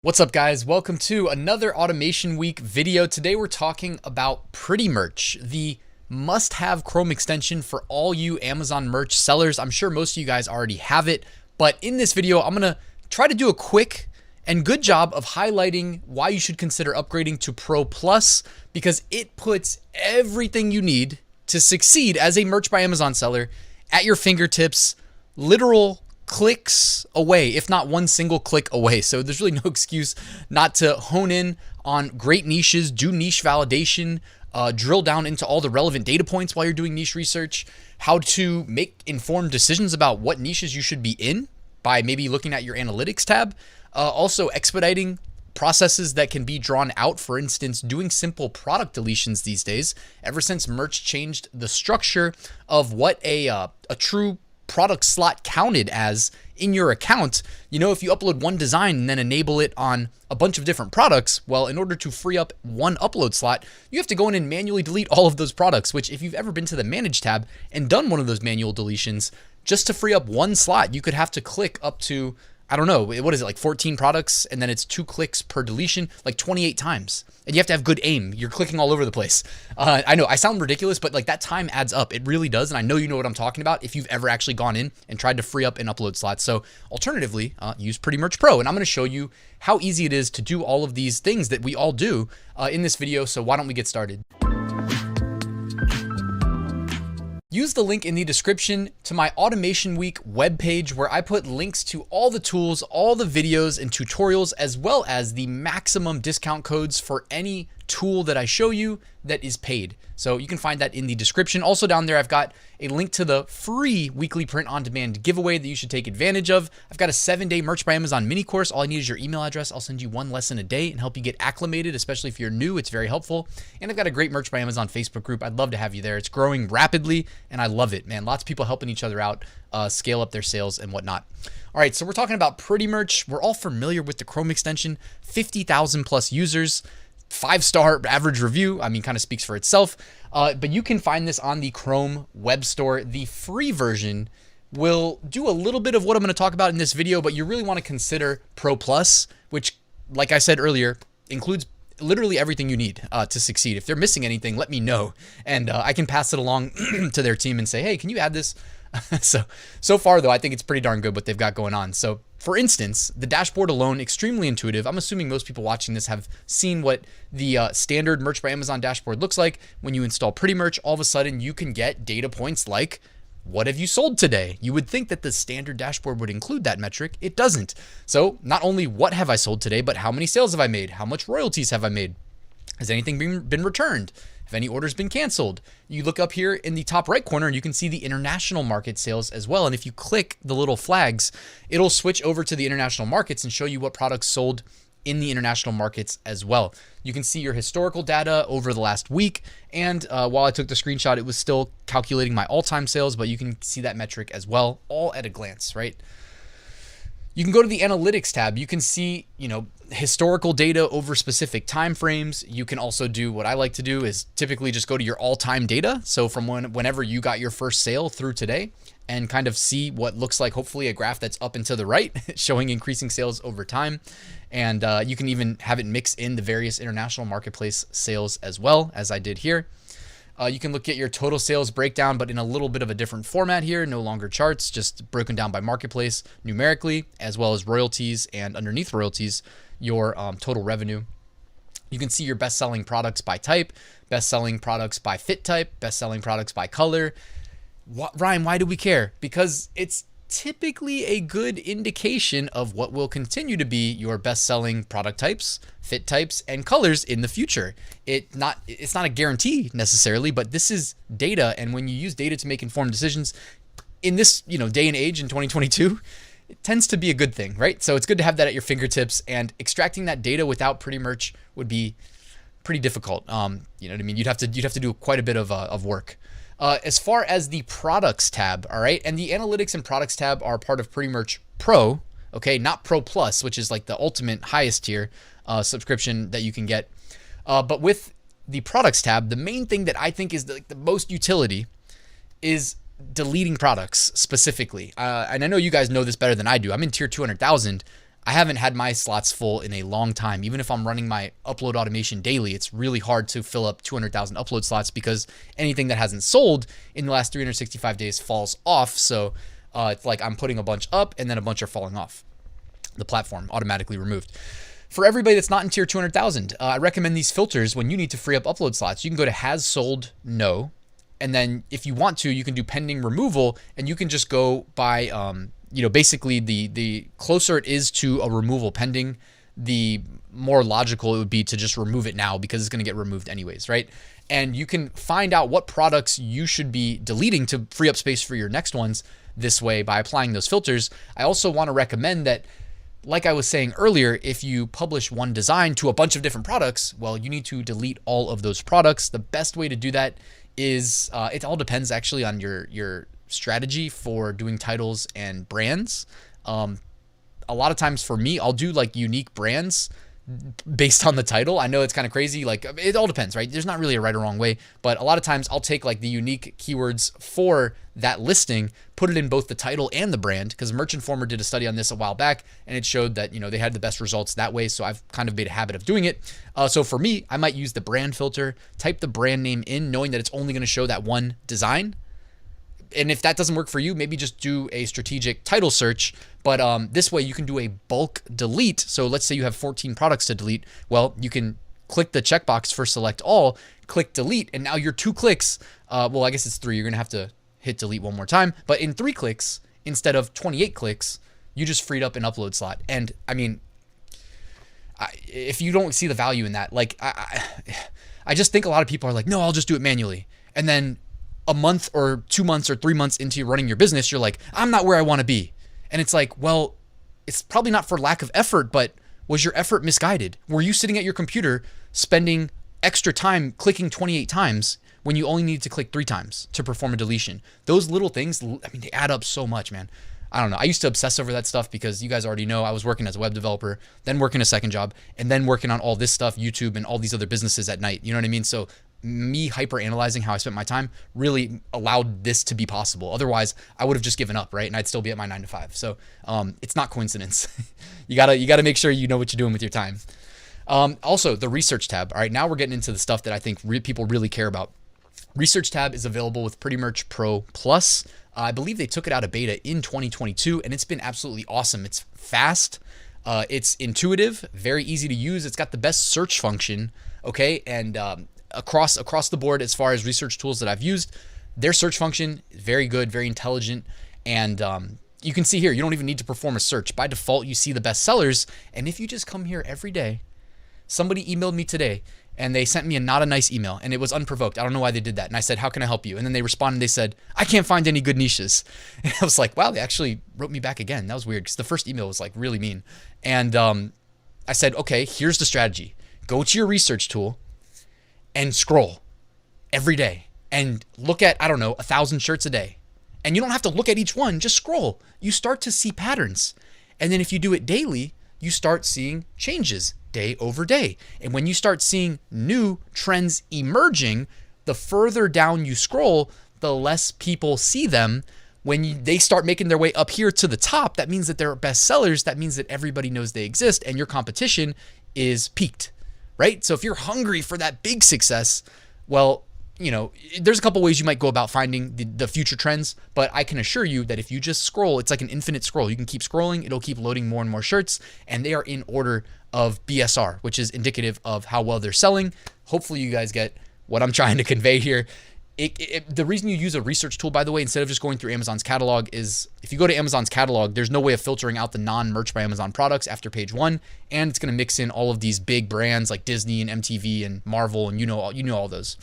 What's up, guys? Welcome to another Automation Week video. Today we're talking about Pretty Merch, the must-have Chrome extension for all you Amazon merch sellers. I'm sure most of you guys already have it, but in this video, I'm gonna try to do a quick and good job of highlighting why you should consider upgrading to Pro Plus, because it puts everything you need to succeed as a Merch by Amazon seller at your fingertips, literal clicks away, if not one single click away. So there's really no excuse not to hone in on great niches, do niche validation, drill down into all the relevant data points while you're doing niche research, how to make informed decisions about what niches you should be in by maybe looking at your analytics tab, also expediting processes that can be drawn out. For instance, doing simple product deletions these days. Ever since merch changed the structure of what a true product slot counted as in your account, if you upload one design and then enable it on a bunch of different products, well, in order to free up one upload slot, you have to go in and manually delete all of those products, which if you've ever been to the Manage tab and done one of those manual deletions, just to free up one slot, you could have to click up to, I don't know, what is it, like 14 products, and then it's 2 clicks per deletion, like 28 times. And you have to have good aim. You're clicking all over the place. I know I sound ridiculous, but like that time adds up. It really does. And I know you know what I'm talking about if you've ever actually gone in and tried to free up an upload slot. So alternatively, use Pretty Merch Pro. And I'm going to show you how easy it is to do all of these things that we all do in this video. So why don't we get started? Use the link in the description to my Automation Week webpage, where I put links to all the tools, all the videos and tutorials, as well as the maximum discount codes for any tool that I show you that is paid. So you can find that in the description. Also down there, I've got a link to the free weekly print on demand giveaway that you should take advantage of. I've got a 7-day Merch by Amazon mini course. All I need is your email address. I'll send you one lesson a day and help you get acclimated, especially if you're new. It's very helpful. And I've got a great Merch by Amazon Facebook group. I'd love to have you there. It's growing rapidly and I love it, man. Lots of people helping each other out, scale up their sales and whatnot. All right, so we're talking about Pretty Merch. We're all familiar with the Chrome extension, 50,000 plus users. 5-star average review, kind of speaks for itself. But you can find this on the Chrome web store. The free version will do a little bit of what I'm going to talk about in this video, but you really want to consider Pro Plus, which, like I said earlier, includes literally everything you need to succeed. If they're missing anything, let me know, and I can pass it along to their team and say, hey, can you add this? So far, though, I think it's pretty darn good what they've got going on. So, for instance, the dashboard alone, extremely intuitive. I'm assuming most people watching this have seen what the standard Merch by Amazon dashboard looks like. When you install Pretty Merch, all of a sudden you can get data points like, what have you sold today? You would think that the standard dashboard would include that metric. It doesn't. So not only what have I sold today, but how many sales have I made? How much royalties have I made? Has anything been returned? Have any orders been canceled? You look up here in the top right corner and you can see the international market sales as well. And if you click the little flags, it'll switch over to the international markets and show you what products sold in the international markets as well. You can see your historical data over the last week. And while I took the screenshot, it was still calculating my all-time sales, but you can see that metric as well, all at a glance, right? You can go to the analytics tab. You can see, historical data over specific time frames. You can also do what I like to do is typically just go to your all-time data. So from whenever you got your first sale through today, and kind of see what looks like hopefully a graph that's up and to the right, showing increasing sales over time. And you can even have it mix in the various international marketplace sales as well, as I did here. You can look at your total sales breakdown, but in a little bit of a different format here, no longer charts, just broken down by marketplace numerically, as well as royalties, and underneath royalties, your total revenue. You can see your best-selling products by type, best-selling products by fit type, best-selling products by color. Ryan, why do we care? Because it's typically a good indication of what will continue to be your best-selling product types, fit types, and colors in the future. It's not a guarantee necessarily, but this is data, and when you use data to make informed decisions in this day and age in 2022, it tends to be a good thing, right? So it's good to have that at your fingertips, and extracting that data without Pretty Merch would be pretty difficult. You know what I mean? You'd have to do quite a bit of work. As far as the products tab, all right, and the analytics and products tab are part of Pretty Merch Pro, okay, not Pro Plus, which is like the ultimate highest tier subscription that you can get. But with the products tab, the main thing that I think is the most utility is deleting products specifically. And I know you guys know this better than I do. I'm in tier 200,000. I haven't had my slots full in a long time. Even if I'm running my upload automation daily, it's really hard to fill up 200,000 upload slots because anything that hasn't sold in the last 365 days falls off. So it's like I'm putting a bunch up and then a bunch are falling off. The platform automatically removed. For everybody that's not in tier 200,000, I recommend these filters when you need to free up upload slots. You can go to has sold no, and then if you want to, you can do pending removal, and you can just go by, basically the closer it is to a removal pending, the more logical it would be to just remove it now because it's going to get removed anyways, right? And you can find out what products you should be deleting to free up space for your next ones this way by applying those filters. I also want to recommend that, like I was saying earlier, if you publish one design to a bunch of different products, well, you need to delete all of those products. The best way to do that is, it all depends actually on your strategy for doing titles and brands. A lot of times for me, I'll do like unique brands based on the title. I know it's kind of crazy. Like it all depends, right? There's not really a right or wrong way, but a lot of times I'll take like the unique keywords for that listing, put it in both the title and the brand, because Merchantformer did a study on this a while back and it showed that, they had the best results that way. So I've kind of made a habit of doing it. So for me, I might use the brand filter, type the brand name in, knowing that it's only going to show that one design. And if that doesn't work for you, maybe just do a strategic title search. But this way you can do a bulk delete. So let's say you have 14 products to delete. Well, you can click the checkbox for select all, click delete, and now your 2 clicks, well, I guess it's 3. You're going to have to hit delete one more time. But in 3 clicks, instead of 28 clicks, you just freed up an upload slot. And I mean, if you don't see the value in that, like I just think a lot of people are like, no, I'll just do it manually. And then a month or 2 months or 3 months into running your business, you're like, I'm not where I want to be. And it's like, well, it's probably not for lack of effort, but was your effort misguided? Were you sitting at your computer spending extra time clicking 28 times when you only need to click 3 times to perform a deletion? Those little things, I mean, they add up so much, man. I don't know. I used to obsess over that stuff because you guys already know I was working as a web developer, then working a second job, and then working on all this stuff, YouTube and all these other businesses at night. You know what I mean? So me hyper analyzing how I spent my time really allowed this to be possible. Otherwise, I would have just given up, right? And I'd still be at my 9 to 5. So it's not coincidence. you gotta make sure you know what you're doing with your time. Also, the research tab. All right, now we're getting into the stuff that I think people really care about. Research tab is available with Pretty Merch Pro Plus. I believe they took it out of beta in 2022, and it's been absolutely awesome. It's fast. It's intuitive, very easy to use. It's got the best search function, okay? And across the board, as far as research tools that I've used, their search function is very good, very intelligent. And you can see here, you don't even need to perform a search. By default, you see the best sellers. And if you just come here every day, somebody emailed me today and they sent me a not a nice email and it was unprovoked. I don't know why they did that. And I said, how can I help you? And then they responded and they said, I can't find any good niches. And I was like, wow, they actually wrote me back again. That was weird because the first email was like really mean. And I said, okay, here's the strategy. Go to your research tool and scroll every day and look at, 1,000 shirts a day. And you don't have to look at each one, just scroll. You start to see patterns. And then if you do it daily, you start seeing changes day over day. And when you start seeing new trends emerging, the further down you scroll, the less people see them. When they start making their way up here to the top, that means that they're best sellers. That means that everybody knows they exist and your competition is peaked, right? So if you're hungry for that big success, well, there's a couple ways you might go about finding the future trends, but I can assure you that if you just scroll, it's like an infinite scroll. You can keep scrolling, it'll keep loading more and more shirts, and they are in order of BSR, which is indicative of how well they're selling. Hopefully you guys get what I'm trying to convey here. The reason you use a research tool, by the way, instead of just going through Amazon's catalog is if you go to Amazon's catalog, there's no way of filtering out the non-merch by Amazon products after page 1. And it's going to mix in all of these big brands like Disney and MTV and Marvel and you know all those.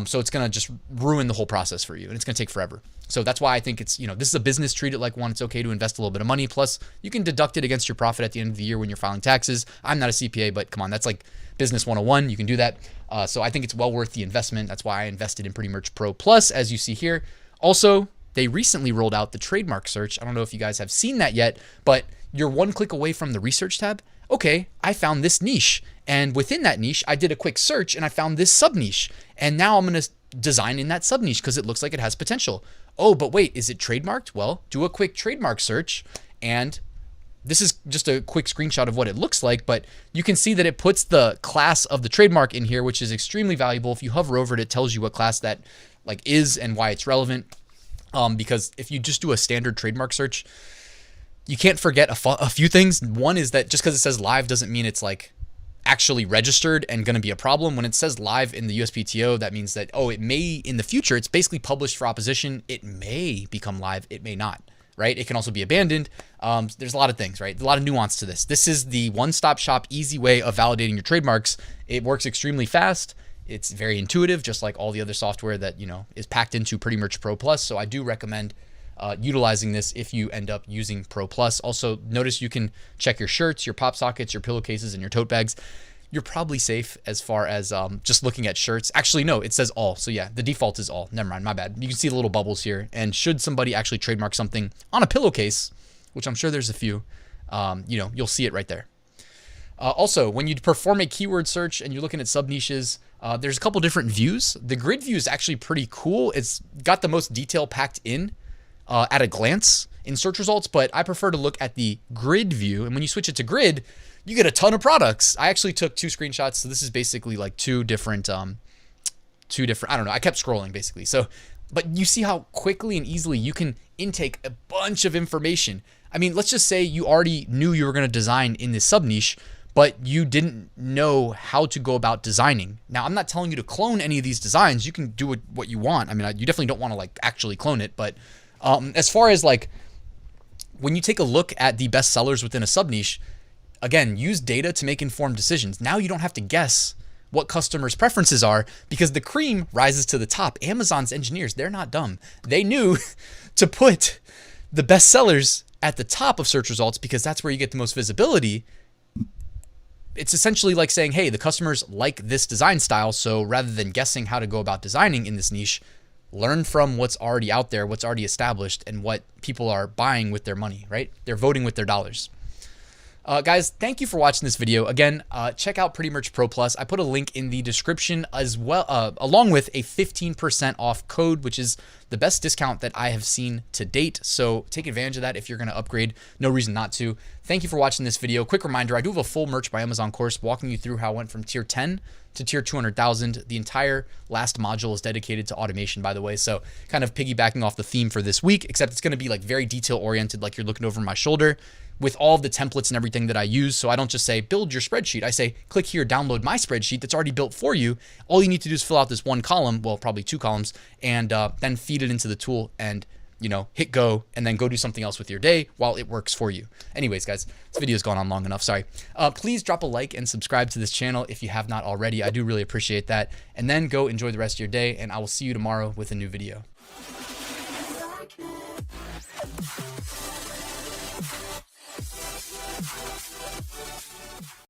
So it's going to just ruin the whole process for you and it's going to take forever. So that's why I think it's, this is a business, treat it like one. It's okay to invest a little bit of money. Plus you can deduct it against your profit at the end of the year when you're filing taxes. I'm not a CPA, but come on, that's like business 101. You can do that. So I think it's well worth the investment. That's why I invested in Pretty Merch Pro Plus, as you see here. Also, they recently rolled out the Trademark Search. I don't know if you guys have seen that yet, but you're one click away from the research tab. Okay, I found this niche. And within that niche, I did a quick search and I found this sub niche. And now I'm going to design in that sub niche because it looks like it has potential. Oh, but wait, is it trademarked? Well, do a quick trademark search and this is just a quick screenshot of what it looks like, but you can see that it puts the class of the trademark in here, which is extremely valuable. If you hover over it, it tells you what class that like is and why it's relevant. Because if you just do a standard trademark search, you can't forget a few things. One is that just because it says live doesn't mean it's like actually registered and going to be a problem. When it says live in the USPTO, that means that, oh, it may in the future, it's basically published for opposition. It may become live. It may not, right? It can also be abandoned. There's a lot of things, right? A lot of nuance to this. This is the one-stop shop, easy way of validating your trademarks. It works extremely fast. It's very intuitive, just like all the other software that, you know, is packed into Pretty Merch Pro Plus. So I do recommend utilizing this if you end up using Pro Plus. Also, notice you can check your shirts, your pop sockets, your pillowcases, and your tote bags. You're probably safe as far as just looking at shirts. Actually, no, it says all. So yeah, the default is all. Never mind, my bad. You can see the little bubbles here. And should somebody actually trademark something on a pillowcase, which I'm sure there's a few, you know, you'll see it right there. Also, when you perform a keyword search and you're looking at sub niches, there's a couple different views. The grid view is actually pretty cool. It's got the most detail packed in at a glance in search results, but I prefer to look at the grid view. And when you switch it to grid, you get a ton of products. I actually took 2 screenshots. So this is basically like two different, I don't know. I kept scrolling basically. So, but you see how quickly and easily you can intake a bunch of information. I mean, let's just say you already knew you were going to design in this sub niche, but you didn't know how to go about designing. Now, I'm not telling you to clone any of these designs. You can do what you want. I mean, you definitely don't want to like actually clone it, but as far as like when you take a look at the best sellers within a sub niche, again, use data to make informed decisions. Now you don't have to guess what customers' preferences are because the cream rises to the top. Amazon's engineers, they're not dumb. They knew to put the best sellers at the top of search results because that's where you get the most visibility. It's essentially like saying, hey, the customers like this design style. So rather than guessing how to go about designing in this niche, learn from what's already out there, what's already established, and what people are buying with their money, right? They're voting with their dollars. Guys, thank you for watching this video. Again, check out Pretty Merch Pro Plus. I put a link in the description as well, along with a 15% off code, which is the best discount that I have seen to date. So take advantage of that if you're going to upgrade. No reason not to. Thank you for watching this video. Quick reminder, I do have a full Merch by Amazon course walking you through how I went from tier 10 to tier 200,000. The entire last module is dedicated to automation, by the way. So kind of piggybacking off the theme for this week, except it's going to be like very detail oriented, like you're looking over my shoulder with all of the templates and everything that I use. So I don't just say, build your spreadsheet. I say, click here, download my spreadsheet that's already built for you. All you need to do is fill out this one column, well, probably 2 columns, and then feed it into the tool and, you know, hit go and then go do something else with your day while it works for you. Anyways, guys, this video's gone on long enough. Sorry. Please drop a like and subscribe to this channel if you have not already. I do really appreciate that. And then go enjoy the rest of your day, and I will see you tomorrow with a new video.